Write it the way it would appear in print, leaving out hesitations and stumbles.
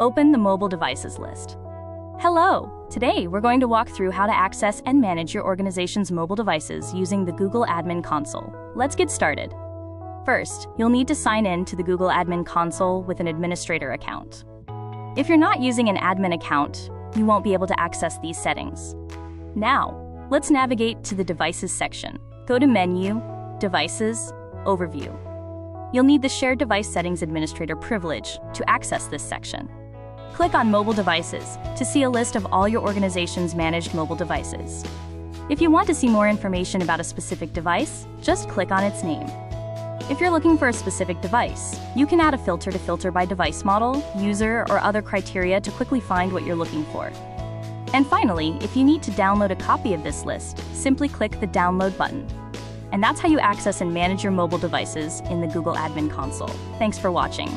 Open the mobile devices list. Hello! Today, we're going to walk through how to access and manage your organization's mobile devices using the Google Admin Console. Let's get started. First, you'll need to sign in to the Google Admin Console with an administrator account. If you're not using an admin account, you won't be able to access these settings. Now, let's navigate to the Devices section. Go to Menu, Devices, Overview. You'll need the Shared Device Settings Administrator privilege to access this section. Click on Mobile Devices to see a list of all your organization's managed mobile devices. If you want to see more information about a specific device, just click on its name. If you're looking for a specific device, you can add a filter to filter by device model, user, or other criteria to quickly find what you're looking for. And finally, if you need to download a copy of this list, simply click the Download button. And that's how you access and manage your mobile devices in the Google Admin Console. Thanks for watching.